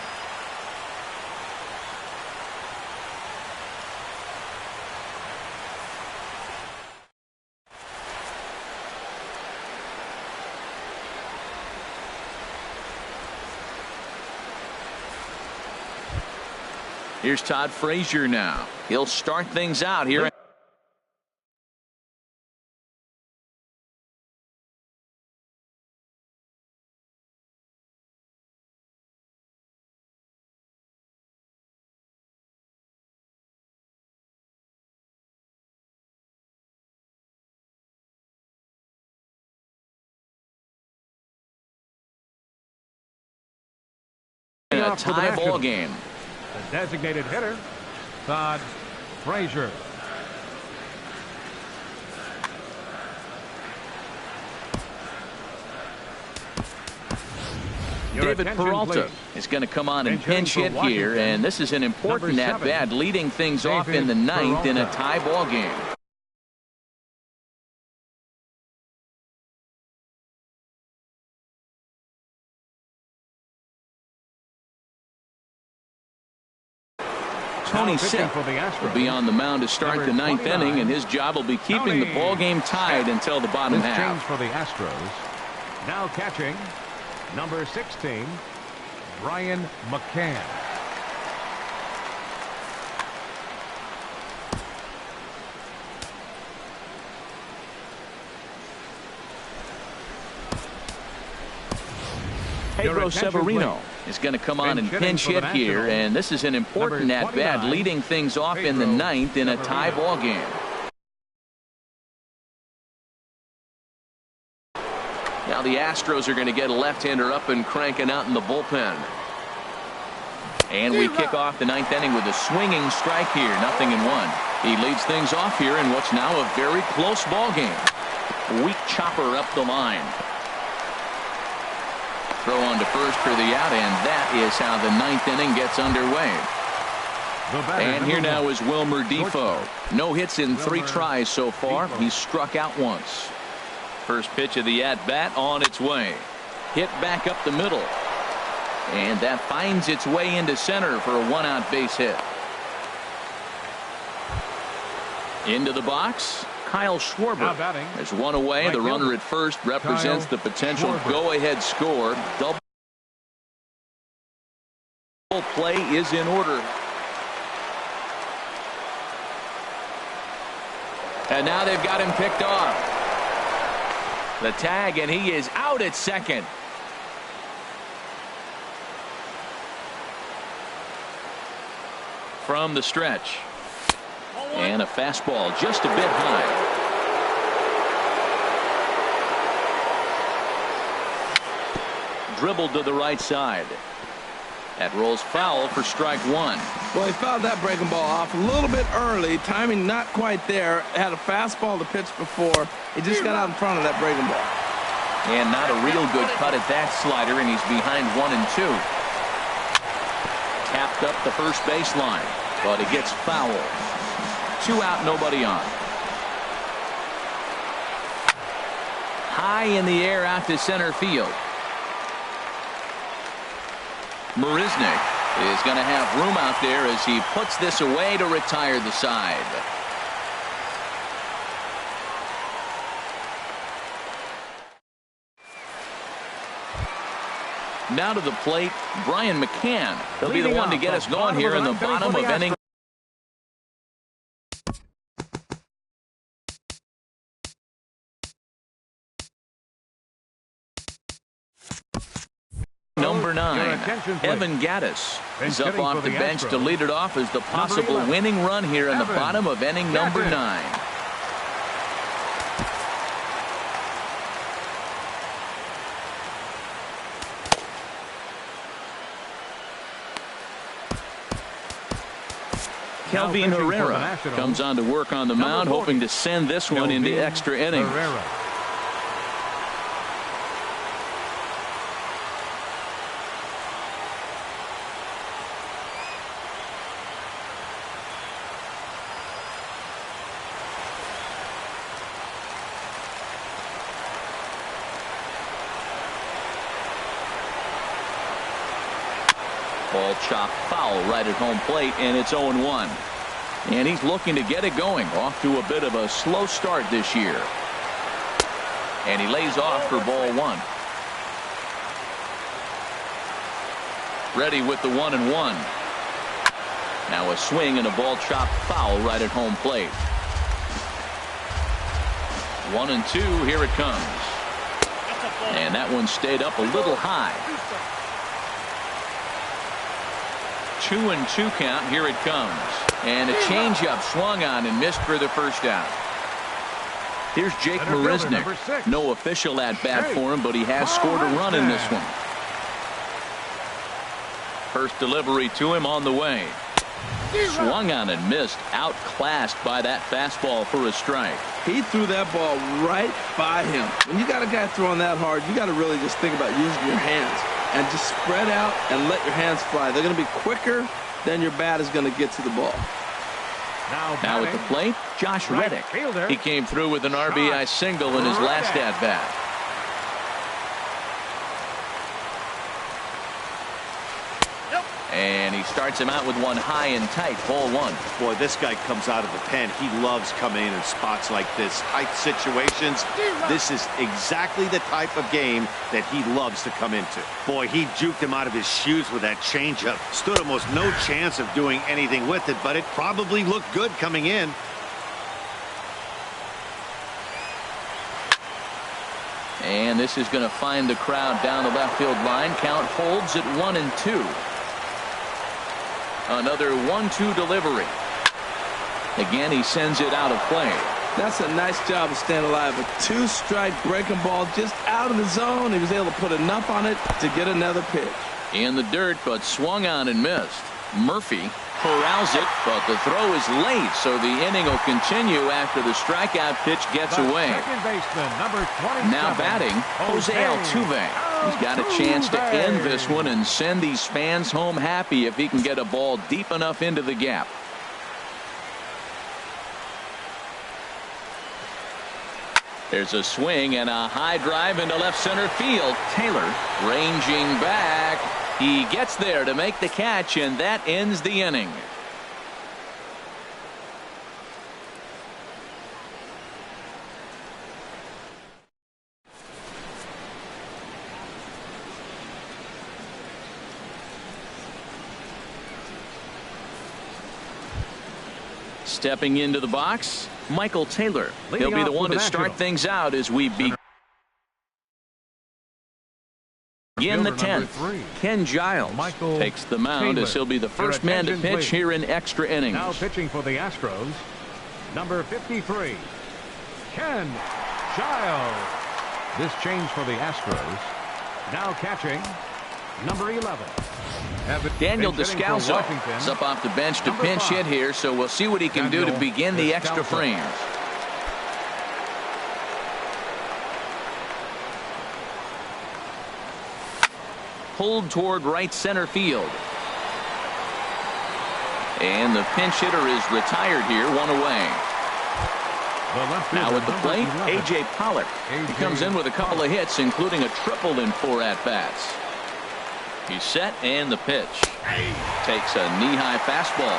Here's Todd Frazier now. He'll start things out here. off for the tie ball Nationals. game. The designated hitter, Todd Frazier. Your David attention, Peralta please. is going to come on and Pinch hitting pinch for hit here, Washington, and this is an important number 7, at-bat, leading things off in the David ninth in a Peralta. tie ball game. Tony Now pitching Sipp for the Astros, will be on the mound to start number the ninth 29, inning, and his job will be keeping the Tony ball game tied until the bottom This change half. for the Astros. Now catching, number 16, Brian McCann. Pedro attention, Severino please. is going to come on and Pinch hitting pinch for the hit here, Nationals, and this is an important number at-bat, 29, leading things off in the Pedro ninth in a tie Severino. ball game. Now the Astros are going to get a left-hander up and cranking out in the bullpen. And we kick off the ninth inning with a swinging strike here, 0-1. He leads things off here in what's now a very close ball game. Weak chopper up the line. Throw on to first for the out, and that is how the ninth inning gets underway. And here now is Wilmer Defoe. No hits in 3 tries so far. He's struck out once. First pitch of the at-bat on its way. Hit back up the middle. And that finds its way into center for a 1-out base hit. Into the box, Kyle Schwarber. There's one away. Right the runner fielder, at first represents Kyle the potential Schwarber. go-ahead score. Double play is in order. And now they've got him picked off. The tag, and he is out at second. From the stretch. And a fastball just a bit high. Dribbled to the right side. That rolls foul for strike 1. Well, he fouled that breaking ball off a little bit early. Timing not quite there. Had a fastball to pitch before. He just got out in front of that breaking ball. And not a real good cut at that slider, and he's behind 1-2. Tapped up the first baseline, but it gets foul. 2 out, nobody on. High in the air out to center field. Marisnick is going to have room out there as he puts this away to retire the side. Now to the plate, Brian McCann. He'll be the one to get us going here in the bottom of inning. Number 9, Evan Gattis is up off the bench to lead it off as the possible winning run here in the bottom of inning number 9. Kelvin Herrera comes on to work on the mound, hoping to send this one into extra innings. Herrera. Ball chopped foul right at home plate, and it's 0-1. And he's looking to get it going. Off to a bit of a slow start this year. And he lays off for ball 1. Ready with the 1-1. Now a swing and a ball chopped foul right at home plate. 1-2. Here it comes. And that one stayed up a little high. 2-2 count. Here it comes. And a changeup swung on and missed for the first out. Here's Jake Marisnick. No official at bat for him, but he has scored a run in this one. First delivery to him on the way. Swung on and missed. Outclassed by that fastball for a strike. He threw that ball right by him. When you got a guy throwing that hard, you got to really just think about using your hands and just spread out and let your hands fly. They're going to be quicker than your bat is going to get to the ball. Now at the plate, Josh Reddick. He came through with an RBI single in his last at-bat. And he starts him out with one high and tight, ball one. Boy, this guy comes out of the pen. He loves coming in spots like this. Tight situations. This is exactly the type of game that he loves to come into. Boy, he juked him out of his shoes with that changeup. Stood almost no chance of doing anything with it, but it probably looked good coming in. And this is going to find the crowd down the left field line. Count holds at 1-2. Another 1-2 delivery. Again, he sends it out of play. That's a nice job of staying alive. A two-strike breaking ball just out of the zone. He was able to put enough on it to get another pitch. In the dirt, but swung on and missed. Murphy corrals it, but the throw is late, so the inning will continue after the strikeout pitch gets away. Now batting, Jose Altuve. He's got a chance to end this one and send these fans home happy if he can get a ball deep enough into the gap. There's a swing and a high drive into left center field. Taylor ranging back. He gets there to make the catch, and that ends the inning. Stepping into the box, Michael Taylor. He'll be the one to start things out as we begin the 10th. Ken Giles takes the mound as he'll be the first man to pitch here in extra innings. Now pitching for the Astros, number 53, Ken Giles. This change for the Astros. Now catching, number 11. Daniel Descalso is up off the bench to pinch hit here, so we'll see what he can do to begin the extra frames. Pulled toward right center field. And the pinch hitter is retired here, one away. Now at the plate, A.J. Pollock. He comes in with a couple of hits, including a triple in 4 at-bats. He's set, and the pitch. Takes a knee-high fastball.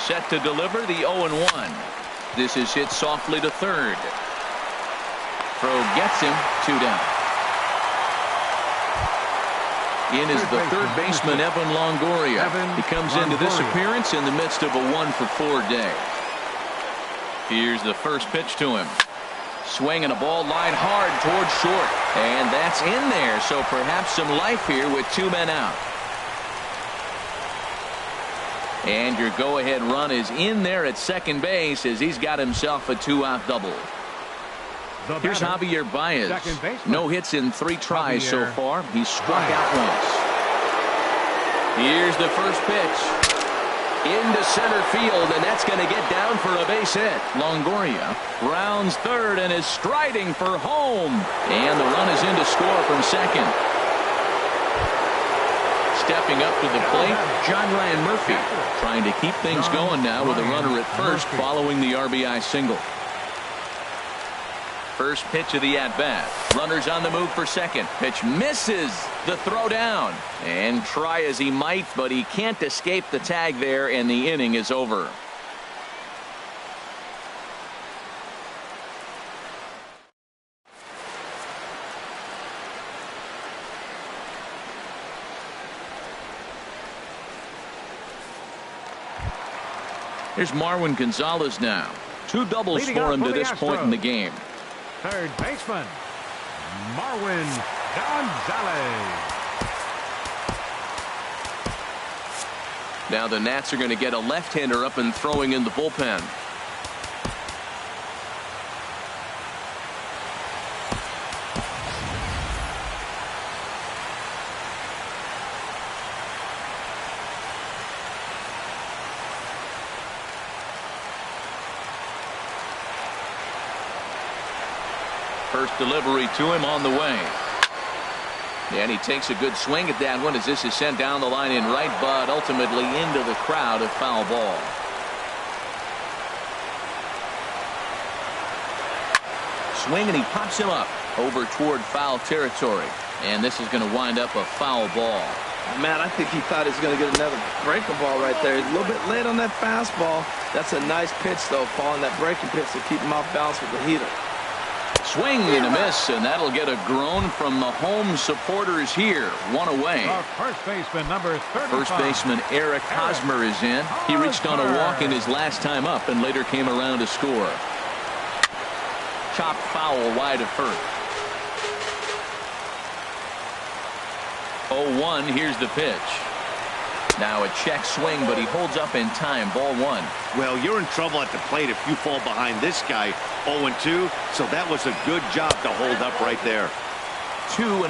Set to deliver the 0-1. This is hit softly to third. Throw gets him, 2 down. In is the third baseman, Evan Longoria. He comes into this appearance in the midst of a 1-for-4 day. Here's the first pitch to him. Swinging a ball line hard towards short. And that's in there, so perhaps some life here with 2 men out. And your go-ahead run is in there at second base as he's got himself a 2-out double. Here's Javier Baez. No hits in 3 tries so far. He's struck out once. Here's the first pitch. Into center field, and that's going to get down for a base hit. Longoria rounds third and is striding for home. And the run is in to score from second. Stepping up to the plate, John Ryan Murphy. Trying to keep things going now with a runner at first following the RBI single. First pitch of the at-bat. Runners on the move for second. Pitch misses the throw down. And try as he might, but he can't escape the tag there, and the inning is over. Here's Marwin Gonzalez now. 2 doubles for him to this point in the game. Third baseman, Marwin Gonzalez. Now the Nats are going to get a left-hander up and throwing in the bullpen. First delivery to him on the way. And he takes a good swing at that one as this is sent down the line in right, but ultimately into the crowd, a foul ball. Swing, and he pops him up over toward foul territory. And this is going to wind up a foul ball. Man, I think he thought he was going to get another breaking ball right there. He's a little bit late on that fastball. That's a nice pitch, though, following that breaking pitch to keep him off balance with the heater. Swing and a miss, and that'll get a groan from the home supporters here. One away. Our first baseman, number 35. First baseman Eric Hosmer is in. He reached on a walk in his last time up and later came around to score. Chopped foul wide of first. 0-1, here's the pitch. Now a check swing, but he holds up in time. Ball one. Well, you're in trouble at the plate if you fall behind this guy. 0-2, so that was a good job to hold up right there. 2-1.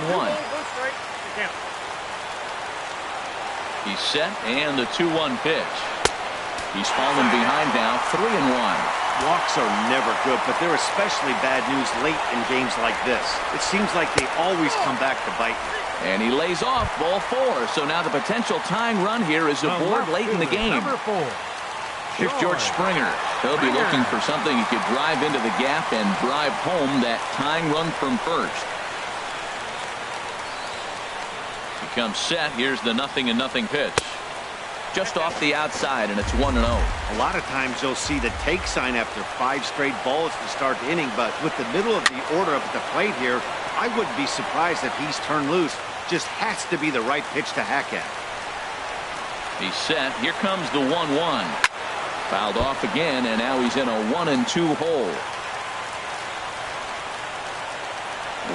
He's set, and the 2-1 pitch. He's fallen behind now. 3-1. Walks are never good, but they're especially bad news late in games like this. It seems like they always come back to bite. And he lays off ball 4. So now the potential tying run here is aboard late in the game. Number 4. Here's George Springer. He'll be looking for something he could drive into the gap and drive home that tying run from first. He comes set. Here's the 0-0 pitch. Just off the outside, and it's 1-0. A lot of times you'll see the take sign after 5 straight balls to start the inning, but with the middle of the order up at the plate here, I wouldn't be surprised if he's turned loose. Just has to be the right pitch to hack at. He's set. Here comes the 1-1. Fouled off again, and now he's in a 1-2 hole.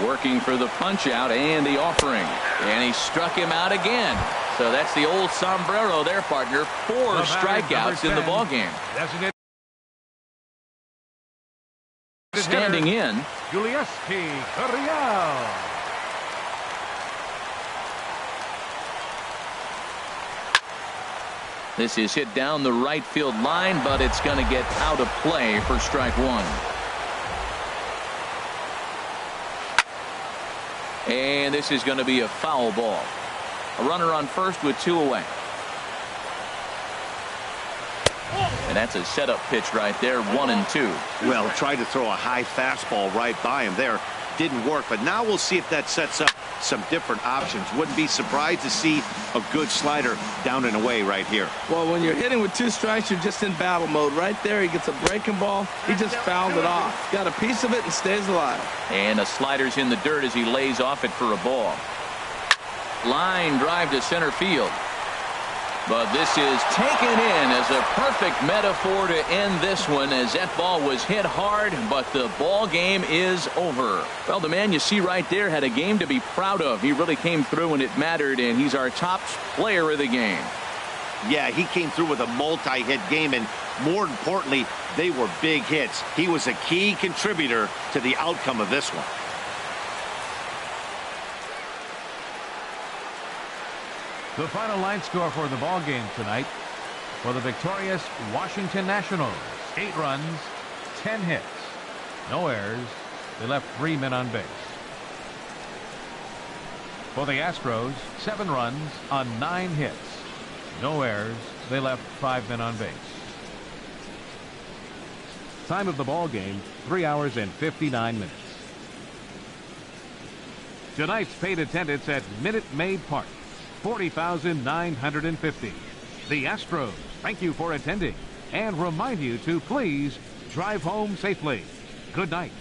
Working for the punch out and the offering. And he struck him out again. So that's the old sombrero there, partner. 4 strikeouts in the ballgame. Standing in. Julieski Gurriel. This is hit down the right field line, but it's going to get out of play for strike 1. And this is going to be a foul ball. A runner on first with 2 away. And that's a setup pitch right there, 1-2. Well, tried to throw a high fastball right by him there. Didn't work, but now we'll see if that sets up some different options. Wouldn't be surprised to see a good slider down and away right here. Well, when you're hitting with 2 strikes, you're just in battle mode. Right there, he gets a breaking ball. He just fouled it off. Got a piece of it and stays alive. And a slider's in the dirt as he lays off it for a ball. Line drive to center field. But this is taken in as a perfect metaphor to end this one, as that ball was hit hard, but the ball game is over. Well, the man you see right there had a game to be proud of. He really came through when it mattered, and he's our top player of the game. Yeah, he came through with a multi-hit game, and more importantly, they were big hits. He was a key contributor to the outcome of this one. The final line score for the ball game tonight for the victorious Washington Nationals: 8 runs, 10 hits, no errors. They left 3 men on base. For the Astros, 7 runs on 9 hits, no errors. They left 5 men on base. Time of the ball game, 3 hours and 59 minutes. Tonight's paid attendance at Minute Maid Park, 40,950. The Astros thank you for attending and remind you to please drive home safely. Good night.